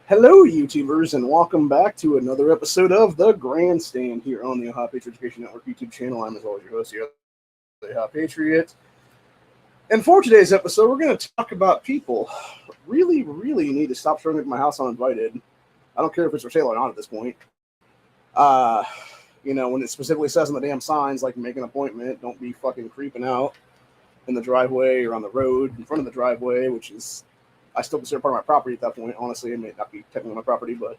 Hello, YouTubers, and welcome back to another episode of the Grandstand here on the Ohio Patriot Education Network YouTube channel. I'm, as always, your host here, the Ohio Patriot. And for today's episode, we're going to talk about people really need to stop showing up at my house uninvited. I don't care if it's for sale or not at this point. When it specifically says on the damn signs, like, make an appointment, don't be fucking creeping out in the driveway or on the road in front of the driveway, which is, I still consider part of my property at that point. Honestly, it may not be technically my property, but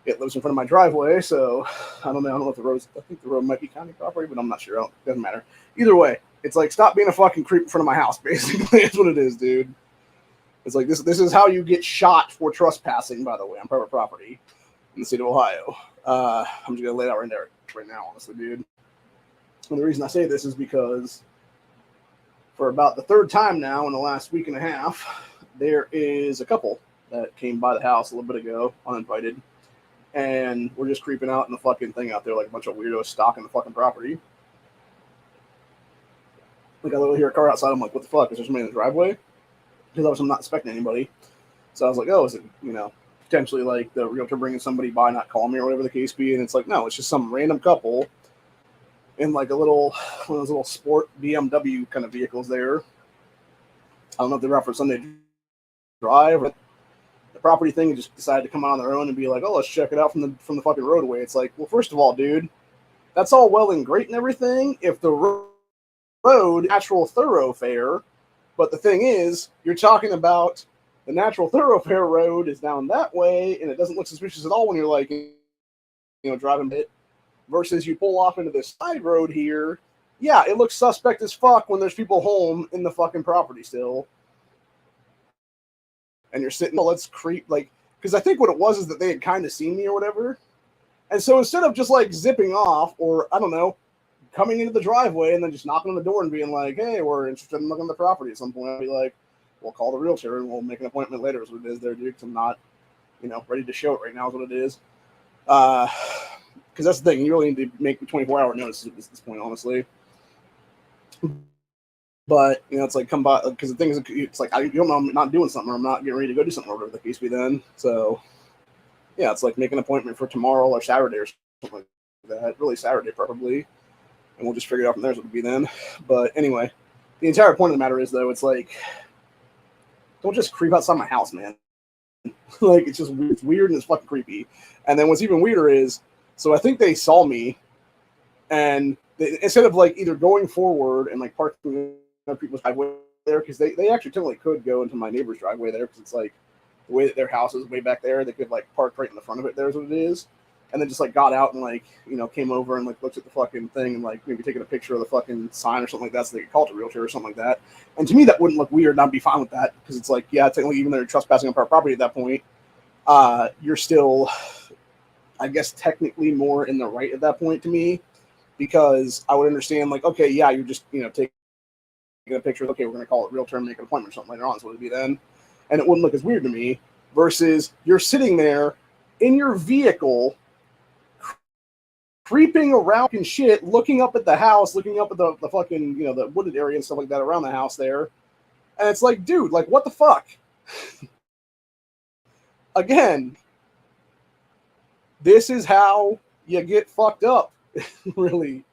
it lives in front of my driveway, so I don't know if the road, I think the road might be county property, but I'm not sure. It doesn't matter. Either way, it's like, stop being a fucking creep in front of my house, basically. That's what it is, dude. It's like, this is how you get shot for trespassing, by the way, on private property in the state of Ohio. I'm just going to lay it out right now, honestly, dude. And the reason I say this is because for about the third time now in the last week and a half, there is a couple that came by the house a little bit ago, uninvited, and we're just creeping out in the fucking thing out there like a bunch of weirdos stalking the fucking property. Like, I literally hear a car outside. I'm like, what the fuck? Is there somebody in the driveway? Because I'm not expecting anybody. So I was like, oh, is it, potentially like the realtor bringing somebody by, not calling me or whatever the case be? And it's like, no, it's just some random couple in like one of those little sport BMW kind of vehicles there. I don't know if they're out for Sunday drive or the property thing, and just decided to come out on their own and be like, oh, let's check it out from the fucking roadway. It's like, well, first of all, dude, that's all well and great and everything if the road natural thoroughfare, but the thing is, you're talking about the natural thoroughfare road is down that way, and it doesn't look suspicious at all when you're like, driving it, versus you pull off into this side road here. Yeah, it looks suspect as fuck when there's people home in the fucking property still. And you're sitting, well, let's creep, like, because I think what it was is that they had kind of seen me or whatever. And so instead of just like zipping off or, I don't know, coming into the driveway and then just knocking on the door and being like, hey, we're interested in looking at the property at some point, I'd be like, we'll call the realtor and we'll make an appointment later, is what it is there, dude, because I'm not, ready to show it right now is what it is. Because that's the thing, you really need to make the 24-hour notice at this point, honestly. But, it's like, come by, because the thing is, it's like, you don't know I'm not doing something, or I'm not getting ready to go do something, or whatever the case be then. So, yeah, it's like make an appointment for tomorrow or Saturday or something like that. Really Saturday, probably. And we'll just figure it out from there, so it'll be then. But anyway, the entire point of the matter is, though, it's like, don't just creep outside my house, man. Like, it's just it's weird and it's fucking creepy. And then what's even weirder is, so I think they saw me, and instead of like either going forward and like parking other people's driveway there, because they actually technically could go into my neighbor's driveway there, because it's like the way that their house is way back there, they could like park right in the front of it. There's what it is, and then just like got out and like came over and like looked at the fucking thing and like maybe taking a picture of the fucking sign or something like that, so they could call it a realtor or something like that. And to me, that wouldn't look weird, and I'd be fine with that, because it's like, yeah, technically, even though you're trespassing on private property at that point, you're still, I guess, technically more in the right at that point to me, because I would understand, like, okay, yeah, you're just, taking a picture, okay, we're going to call it realtor and make an appointment or something later on, so it would be then. And it wouldn't look as weird to me, versus you're sitting there in your vehicle, creeping around and shit, looking up at the house, looking up at the fucking, the wooded area and stuff like that around the house there. And it's like, dude, like, what the fuck? Again, this is how you get fucked up, really.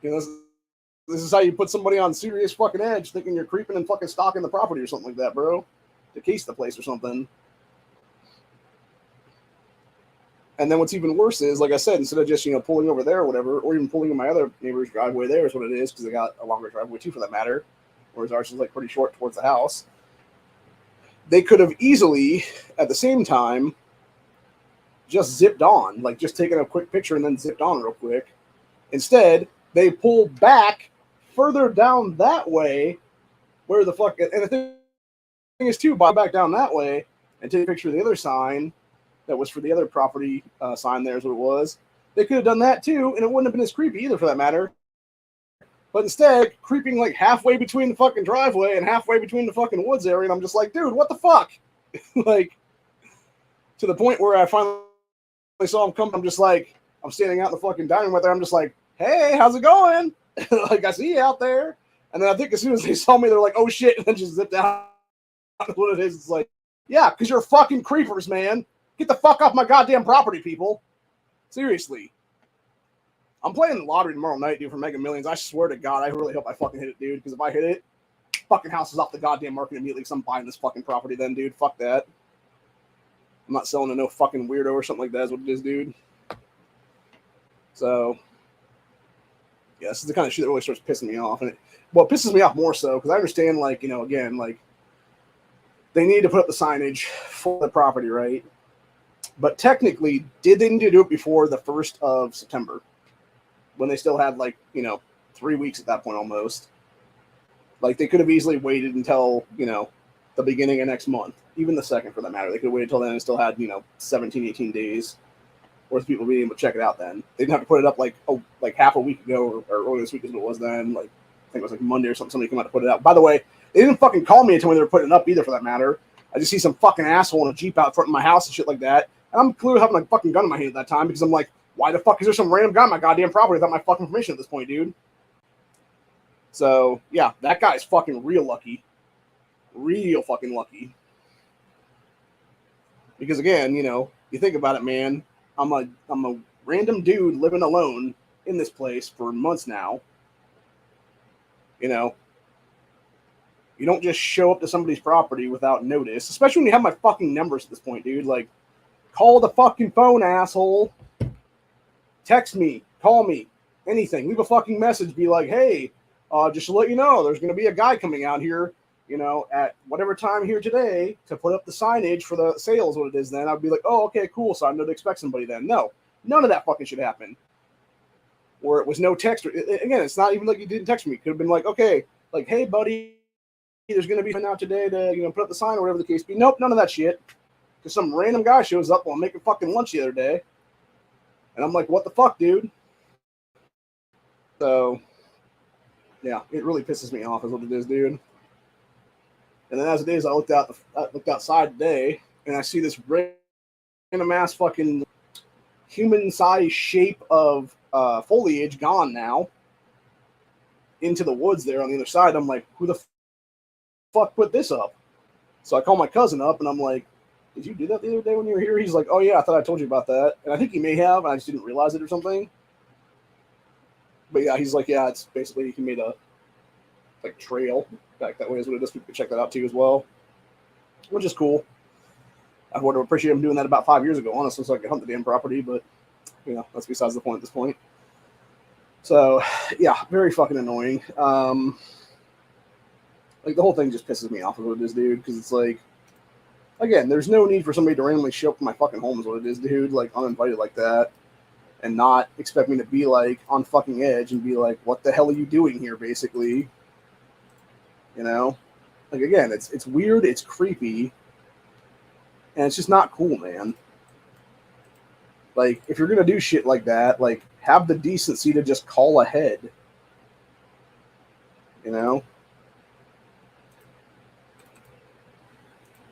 This is how you put somebody on serious fucking edge, thinking you're creeping and fucking stalking the property or something like that, bro. To case the place or something. And then what's even worse is, like I said, instead of just, pulling over there or whatever, or even pulling in my other neighbor's driveway there is what it is, because they got a longer driveway too, for that matter, whereas ours is like pretty short towards the house. They could have easily, at the same time, just zipped on, like just taken a quick picture and then zipped on real quick. Instead, they pulled back further down that way, where the fuck, and the thing is too, buy back down that way and take a picture of the other sign that was for the other property sign there is what it was. They could have done that too, and it wouldn't have been as creepy either, for that matter. But instead, creeping like halfway between the fucking driveway and halfway between the fucking woods area, and I'm just like, dude, what the fuck? Like, to the point where I finally saw him come, I'm just like, I'm standing out in the fucking dining room right there, I'm just like, hey, how's it going? Like, I see you out there. And then I think as soon as they saw me, they're like, oh shit, and then just zipped out. What it is, it's like, Yeah, because you're fucking creepers, man. Get the fuck off my goddamn property, people. Seriously. I'm playing the lottery tomorrow night, dude, for Mega Millions. I swear to God, I really hope I fucking hit it, dude. Because if I hit it, fucking house is off the goddamn market immediately because I'm buying this fucking property then, dude. Fuck that. I'm not selling to no fucking weirdo or something like that is what it is, dude. So, yeah, this is the kind of shit that really starts pissing me off. And it pisses me off more so because I understand, like, you know, again, like, they need to put up the signage for the property, right? But technically, did they need to do it before the 1st of September? When they still had, like, you know, 3 weeks at that point almost. Like, they could have easily waited until, you know, the beginning of next month. Even the 2nd, for that matter. They could have waited until then and still had, you know, 17, 18 days worth of people being able to check it out then. They didn't have to put it up, like, half a week ago or earlier this week is what it was then. Like, I think it was, like, Monday or something. Somebody came out to put it out. By the way, they didn't fucking call me until when they were putting it up either, for that matter. I just see some fucking asshole in a Jeep out front of my house and shit like that. And I'm clearly having a fucking gun in my hand at that time because I'm like, why the fuck is there some random guy on my goddamn property without my fucking permission at this point, dude? So, yeah, that guy's fucking real lucky. Real fucking lucky. Because, again, you know, you think about it, man. I'm a random dude living alone in this place for months now. You know, you don't just show up to somebody's property without notice, especially when you have my fucking numbers at this point, dude. Like, call the fucking phone, asshole. Text me, call me, anything. Leave a fucking message. Be like, hey, just to let you know, there's going to be a guy coming out here, you know, at whatever time here today to put up the signage for the sales, what it is then. I'd be like, oh, okay, cool. So I know to expect somebody then. No, none of that fucking shit happened. Or it was no text. Again, it's not even like you didn't text me. It could have been like, okay, like, hey, buddy, there's going to be out today to, you know, put up the sign or whatever the case be. Nope, none of that shit. Because some random guy shows up while I'm making fucking lunch the other day. And I'm like, what the fuck, dude? So, yeah, it really pisses me off is what it is, dude. And then as it is, I looked outside today, and I see this random ass fucking human-sized shape of foliage gone now into the woods there on the other side. I'm like, who the fuck put this up? So I call my cousin up, and I'm like, did you do that the other day when you were here? He's like, oh, yeah, I thought I told you about that. And I think he may have, and I just didn't realize it or something. But, yeah, he's like, yeah, it's basically he made a, like, trail back that way is what it is. People can check that out, too, as well, which is cool. I would have appreciated him doing that about 5 years ago, honestly, so I could hunt the damn property. But, you know, that's besides the point at this point. So, yeah, very fucking annoying. Like, the whole thing just pisses me off of what it is, dude, because it's like, again, there's no need for somebody to randomly show up to my fucking home is what it is, dude, like, uninvited like that, and not expect me to be, like, on fucking edge and be like, what the hell are you doing here, basically? You know? Like, again, it's weird, it's creepy, and it's just not cool, man. Like, if you're gonna do shit like that, like, have the decency to just call ahead. You know?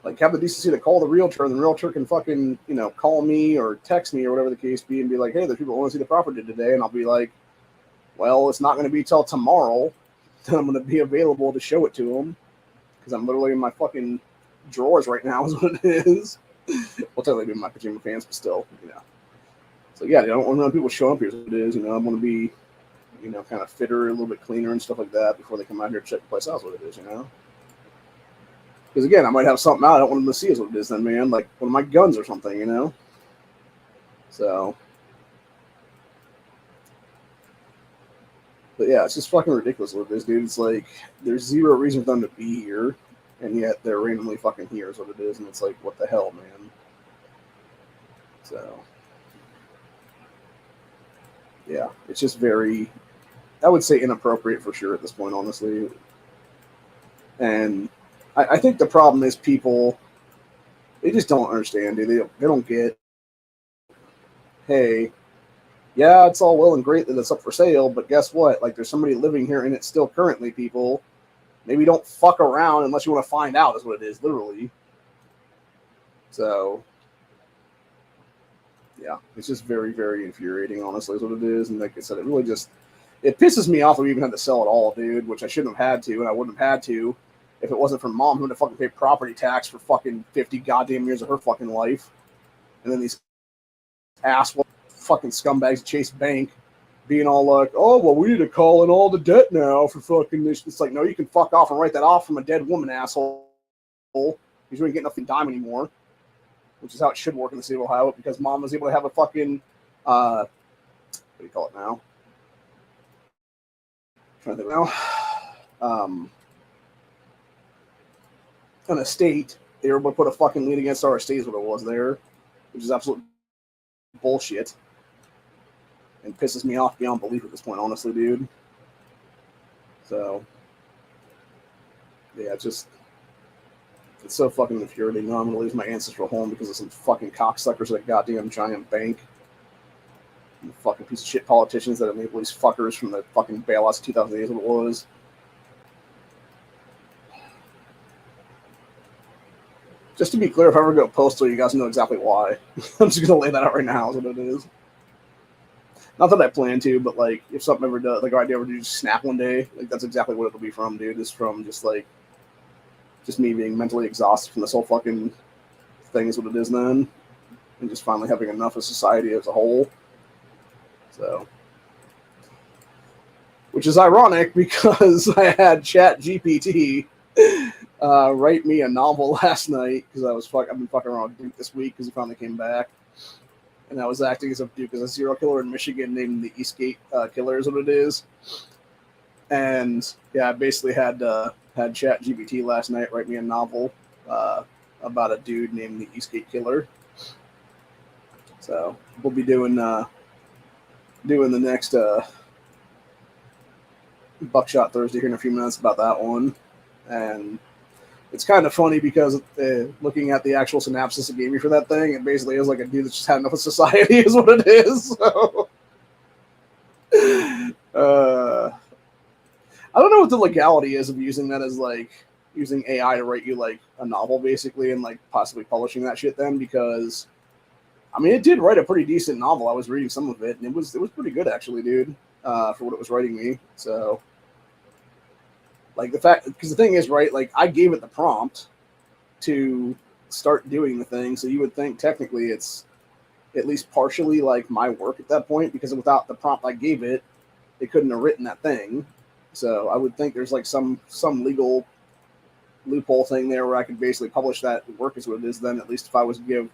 Like, have the decency to call the realtor, and the realtor can fucking, you know, call me or text me or whatever the case be and be like, hey, there's people who want to see the property today. And I'll be like, well, it's not going to be till tomorrow that I'm going to be available to show it to them because I'm literally in my fucking drawers right now is what it is. Well, technically be in my pajama pants, but still, you know. So, yeah, I don't want people showing up here is what it is. You know, I want to be, you know, kind of fitter, a little bit cleaner and stuff like that before they come out here to check the place out is what it is, you know. Because, again, I might have something out I don't want them to see is what it is then, man. Like one of my guns or something, you know? So. But, yeah, it's just fucking ridiculous what it is, dude. It's like there's zero reason for them to be here, and yet they're randomly fucking here is what it is. And it's like, what the hell, man? So. Yeah, it's just very, I would say, inappropriate for sure at this point, honestly. And I think the problem is people, they just don't understand, dude. They don't get, hey, yeah, it's all well and great that it's up for sale, but guess what? Like, there's somebody living here and it's still currently, people. Maybe don't fuck around unless you want to find out is what it is, literally. So, yeah, it's just very, very infuriating, honestly, is what it is. And like I said, it really just, it pisses me off that we even had to sell it all, dude, which I shouldn't have had to, and I wouldn't have had to if it wasn't for mom who had to fucking pay property tax for fucking 50 goddamn years of her fucking life. And then these asshole fucking scumbags at Chase Bank being all like, oh, well, we need to call in all the debt now for fucking this. It's like, no, you can fuck off and write that off from a dead woman, asshole. Because you ain't getting nothing dime anymore, which is how it should work in the state of Ohio, because mom was able to have a fucking, what do you call it now? I'm trying to think now. An estate. They were able to put a fucking lien against our estate is what it was there, which is absolute bullshit. And pisses me off beyond belief at this point, honestly, dude. So, yeah, it's so fucking infuriating. Now I'm gonna lose my ancestral home because of some fucking cocksuckers at a goddamn giant bank. And the fucking piece of shit politicians that enable these fuckers from the fucking bailouts of 2008 is what it was. Just to be clear, if I ever go postal, you guys know exactly why. I'm just gonna lay that out right now, is what it is. Not that I plan to, but like, if something ever does, like, I ever do just snap one day, like, that's exactly what it'll be from, dude. It's from just me being mentally exhausted from this whole fucking thing is what it is then, and just finally having enough of society as a whole. So, which is ironic because I had ChatGPT write me a novel last night because I've been fucking around with Duke this week because he finally came back. And I was acting as if Duke is a serial killer in Michigan named the Eastgate Killer is what it is. And yeah, I basically had ChatGPT last night write me a novel about a dude named the Eastgate Killer. So we'll be doing the next Buckshot Thursday here in a few minutes about that one. And it's kind of funny because looking at the actual synopsis it gave me for that thing, it basically is like a dude that's just had enough of society is what it is. So, I don't know what the legality is of using that as like using AI to write you like a novel basically and like possibly publishing that shit then, because I mean it did write a pretty decent novel. I was reading some of it and it was pretty good actually, dude, for what it was writing me. So like because the thing is, right, like I gave it the prompt to start doing the thing, so you would think technically it's at least partially like my work at that point, because without the prompt I gave it, it couldn't have written that thing. So I would think there's like some legal loophole thing there where I could basically publish that work as what it is then, at least if I was to give,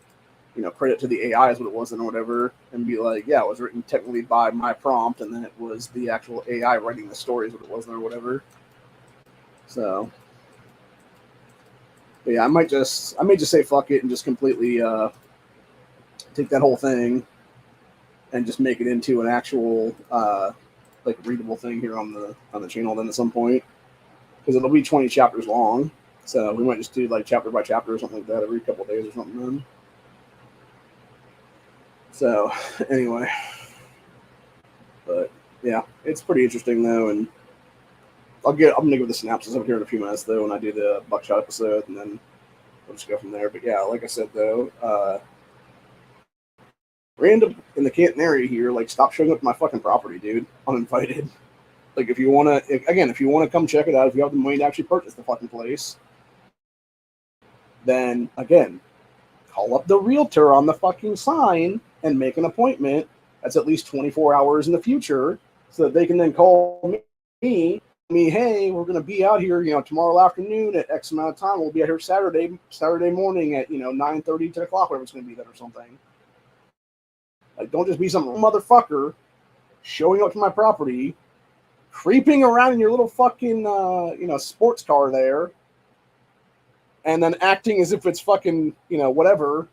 credit to the AI as what it was then or whatever, and be like, yeah, it was written technically by my prompt, and then it was the actual AI writing the story is what it was then or whatever. So, but yeah, I may just say fuck it and just completely take that whole thing and just make it into an actual like readable thing here on the channel then at some point, because it'll be 20 chapters long. So we might just do like chapter by chapter or something like that every couple of days or something then. So anyway, but yeah, it's pretty interesting though, and I'm gonna give the synopsis over here in a few minutes though when I do the Buckshot episode, and then we'll just go from there. But yeah, like I said though, random in the Canton area here, like stop showing up to my fucking property, dude, uninvited. Like if you wanna come check it out, if you have the money to actually purchase the fucking place, then again, call up the realtor on the fucking sign and make an appointment that's at least 24 hours in the future, so that they can then call me, hey, we're going to be out here, tomorrow afternoon at X amount of time. We'll be out here Saturday morning at, 9:30, 10 o'clock, whatever it's going to be then or something. Like, don't just be some motherfucker showing up to my property, creeping around in your little fucking, sports car there, and then acting as if it's fucking, whatever,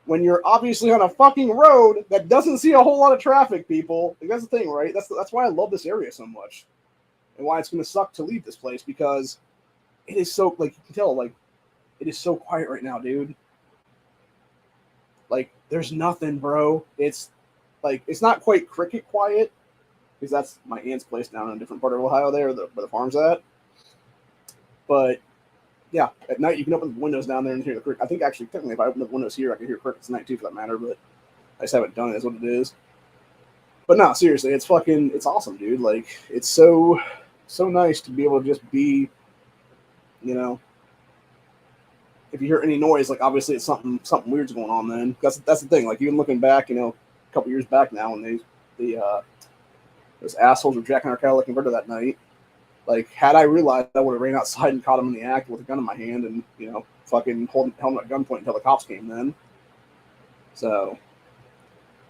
when you're obviously on a fucking road that doesn't see a whole lot of traffic, people. Like, that's the thing, right? That's why I love this area so much. And why it's going to suck to leave this place, because it is so, like, you can tell, like, it is so quiet right now, dude. Like, there's nothing, bro. It's, like, it's not quite cricket quiet, because that's my aunt's place down in a different part of Ohio there, where the farm's at. But, yeah, at night you can open the windows down there and hear the cricket. I think, actually, technically, if I open the windows here, I can hear crickets at night, too, for that matter, but I just haven't done it, is what it is. But no, seriously, it's awesome, dude. Like, it's so nice to be able to just be you know. If you hear any noise, like obviously it's something weird's going on. Then that's the thing. Like even looking back, you know, a couple years back now, when those assholes were jacking our catalytic converter that night. Like had I realized, I would have ran outside and caught him in the act with a gun in my hand, and you know, fucking held him at gunpoint until the cops came. Then, so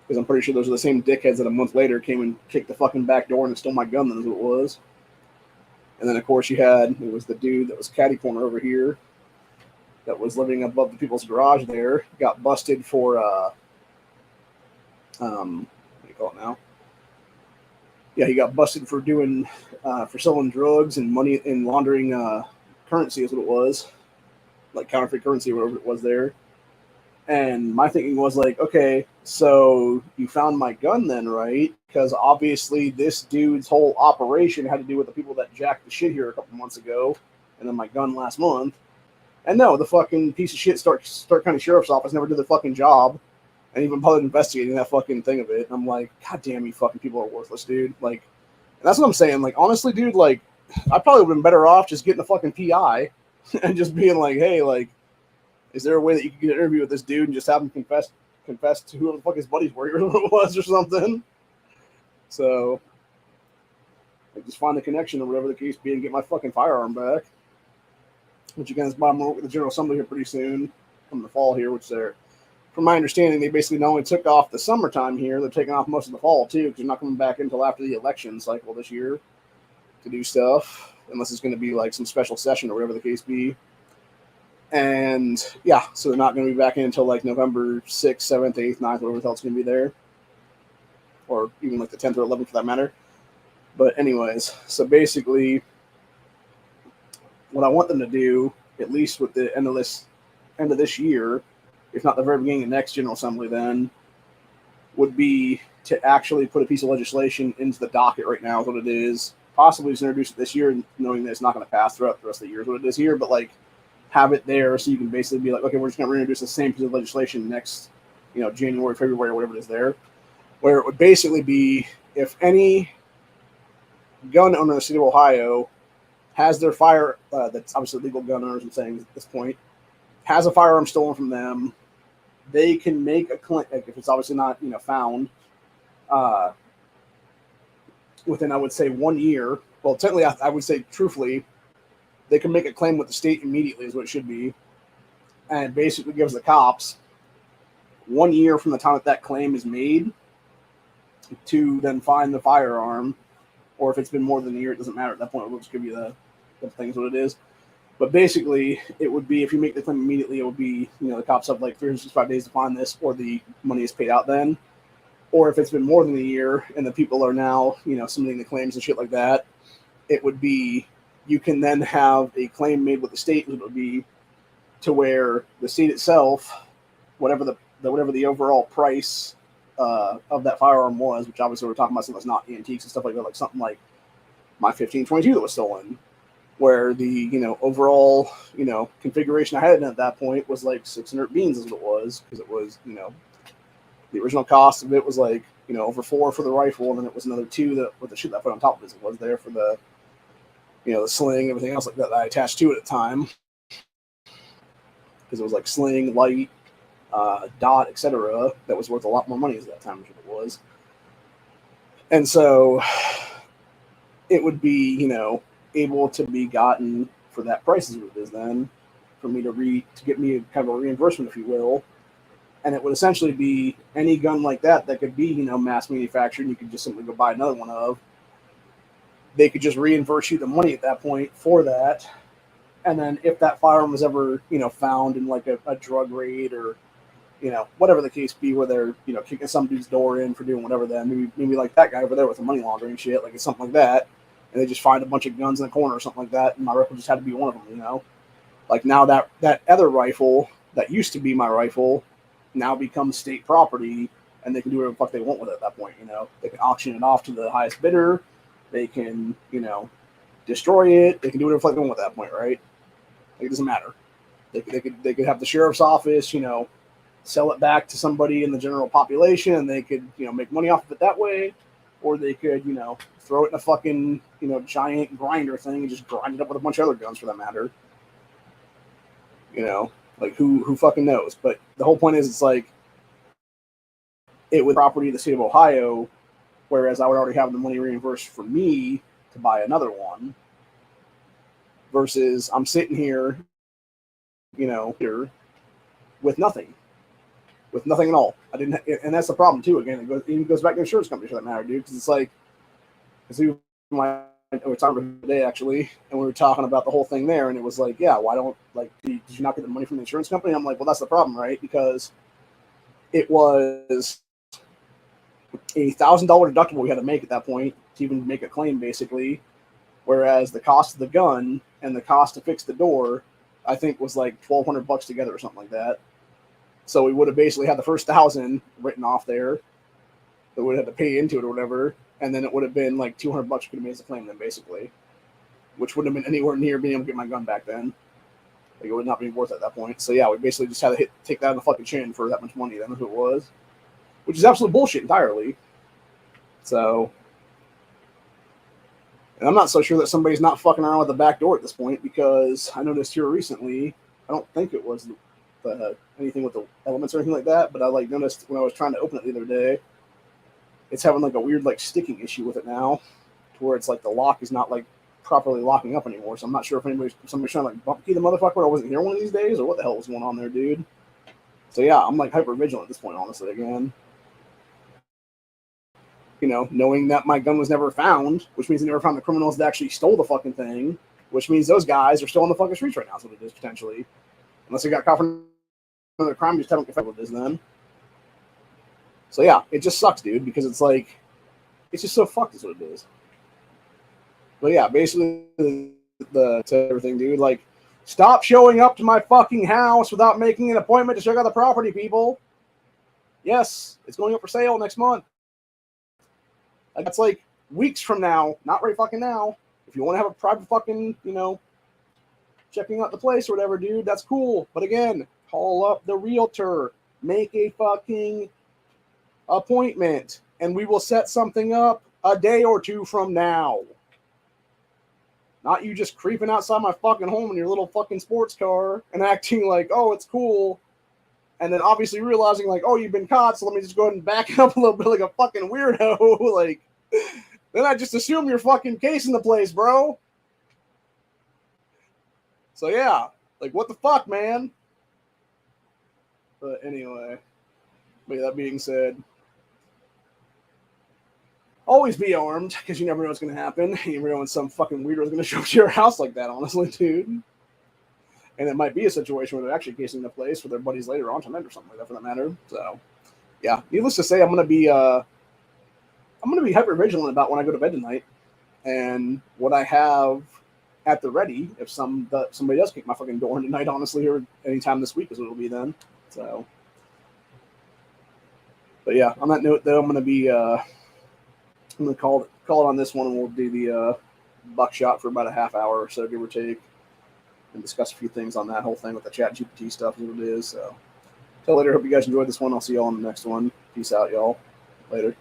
because I'm pretty sure those are the same dickheads that a month later came and kicked the fucking back door and stole my gun. That's what it was. And then of course it was the dude that was caddy corner over here that was living above the people's garage there, got busted for what do you call it now? Yeah, he got busted for doing for selling drugs and money and laundering currency is what it was, like counterfeit currency or whatever it was there. And my thinking was like, okay, so you found my gun then, right? Because obviously this dude's whole operation had to do with the people that jacked the shit here a couple months ago, and then my gun last month. And no, the fucking piece of shit Stark County Sheriff's Office never did their fucking job, and even bothered investigating that fucking thing of it. And I'm like, God damn, you fucking people are worthless, dude. Like, and that's what I'm saying. Like, honestly, dude, like, I probably would have been better off just getting a fucking PI and just being like, hey, like, is there a way that you can get an interview with this dude and just have him confess to whoever the fuck his buddies were or what it was or something? So, like, just find the connection or whatever the case be and get my fucking firearm back. Which again is bottom work with the General Assembly here pretty soon, come the fall here, which they're, from my understanding, they basically not only took off the summertime here, they're taking off most of the fall too, because they're not coming back until after the election cycle this year to do stuff, unless it's going to be like some special session or whatever the case be. And yeah, so they're not going to be back in until like November 6th, 7th, 8th, 9th, whatever the hell's going to be there, or even like the 10th or 11th for that matter. But anyways, so basically, what I want them to do, at least with the end of this year, if not the very beginning of next General Assembly, then would be to actually put a piece of legislation into the docket right now is what it is. Possibly just introduce it this year, knowing that it's not going to pass throughout the rest of the year is what it is here, but like have it there so you can basically be like, okay, we're just going to reintroduce the same piece of legislation next, you know, January, February, or whatever it is there, where it would basically be if any gun owner in the state of Ohio has their that's obviously legal gun owners, I'm saying at this point, has a firearm stolen from them, they can make a claim, like if it's obviously not, you know, found within, I would say, 1 year. Well, technically, I would say, truthfully, they can make a claim with the state immediately is what it should be. And it basically gives the cops 1 year from the time that claim is made to then find the firearm. Or if it's been more than a year, it doesn't matter at that point. We'll just give you the thing is what it is. But basically, it would be, if you make the claim immediately, it would be, you know, the cops have like 365 days to find this, or the money is paid out then. Or if it's been more than a year and the people are now, you know, submitting the claims and shit like that, it would be, you can then have a claim made with the state. It would be to where the state itself, whatever the overall price of that firearm was, which obviously we're talking about something that's not antiques and stuff like that, like something like my 1522 that was stolen, where the, you know, overall, you know, configuration I had at that point was like 600 beans is what it was, because it was, you know, the original cost of it was like, you know, over 4 for the rifle, and then it was another 2 that with the shit that I put on top of it was there for the, you know, the sling, everything else like that I attached to it at the time, because it was like sling, light, dot, etc. That was worth a lot more money at that time, which it was. And so it would be, you know, able to be gotten for that price as it is then, for me to get me kind of a reimbursement, if you will. And it would essentially be any gun like that could be, you know, mass manufactured, and you could just simply go buy another one of. They could just reimburse you the money at that point for that. And then if that firearm was ever, you know, found in like a drug raid, or, you know, whatever the case be, where they're, you know, kicking some dude's door in for doing whatever, then maybe like that guy over there with the money laundering shit, like it's something like that, and they just find a bunch of guns in the corner or something like that, and my rifle just had to be one of them, you know. Like now that other rifle that used to be my rifle now becomes state property, and they can do whatever the fuck they want with it at that point, you know. They can auction it off to the highest bidder, they can, you know, destroy it, they can do whatever the fuck they want at that point, right? Like, it doesn't matter. They could have the sheriff's office, you know, sell it back to somebody in the general population, and they could, you know, make money off of it that way, or they could, you know, throw it in a fucking, you know, giant grinder thing and just grind it up with a bunch of other guns for that matter. You know, like who fucking knows? But the whole point is, it's like it was property of the state of Ohio, whereas I would already have the money reimbursed for me to buy another one. Versus I'm sitting here, here with nothing at all. I didn't, and that's the problem too. Again, it goes back to the insurance company for that matter, dude. Because it's like, we were talking today actually, and we were talking about the whole thing there, and it was like, yeah, why don't did you not get the money from the insurance company? I'm like, well, that's the problem, right? Because it was $1,000 deductible we had to make at that point to even make a claim, basically. Whereas the cost of the gun and the cost to fix the door, I think, was like $1,200 together or something like that. So we would have basically had the first 1,000 written off there that we would have to pay into it or whatever, and then it would have been like $200 could have made as a claim then, basically, which wouldn't have been anywhere near being able to get my gun back then. Like, it would not be worth it at that point. So yeah, we basically just had to take that on the fucking chin for that much money. Then who it was, which is absolute bullshit entirely. So. And I'm not so sure that somebody's not fucking around with the back door at this point, because I noticed here recently, I don't think it was anything with the elements or anything like that, but I noticed when I was trying to open it the other day, it's having a weird sticking issue with it now, to where it's the lock is not properly locking up anymore. So I'm not sure if somebody's trying to bump key the motherfucker. I wasn't here one of these days, or what the hell was going on there, dude. So yeah, I'm hyper vigilant at this point, honestly. Again. Knowing that my gun was never found, which means they never found the criminals that actually stole the fucking thing, which means those guys are still on the fucking streets right now, is what it is, potentially. Unless they got caught for another crime, just haven't confessed what it is then. So yeah, it just sucks, dude, because it's it's just so fucked is what it is. But yeah, basically, the everything, dude, stop showing up to my fucking house without making an appointment to check out the property, people. Yes, it's going up for sale next month. That's weeks from now, not right fucking now. If you want to have a private fucking, checking out the place or whatever, dude, that's cool. But again, call up the realtor, make a fucking appointment, and we will set something up a day or two from now. Not you just creeping outside my fucking home in your little fucking sports car and acting like, oh, it's cool. And then obviously realizing oh, you've been caught, so let me just go ahead and back up a little bit like a fucking weirdo. Then I just assume you're fucking casing the place, bro. So yeah, what the fuck, man? But anyway, that being said, always be armed, because you never know what's going to happen. You never know when some fucking weirdo is going to show up to your house like that, honestly, dude. And it might be a situation where they're actually casing the place for their buddies later on tonight or something like that, for that matter. So, yeah. Needless to say, I'm gonna be hyper vigilant about when I go to bed tonight, and what I have at the ready if somebody does kick my fucking door in tonight. Honestly, or anytime this week is what it'll be then. So, but yeah. On that note, though, I'm gonna call it on this one, and we'll do the buckshot for about a half hour or so, give or take, and discuss a few things on that whole thing with the chat GPT stuff, is what it is. So, till later. Hope you guys enjoyed this one. I'll see y'all on the next one. Peace out, y'all. Later.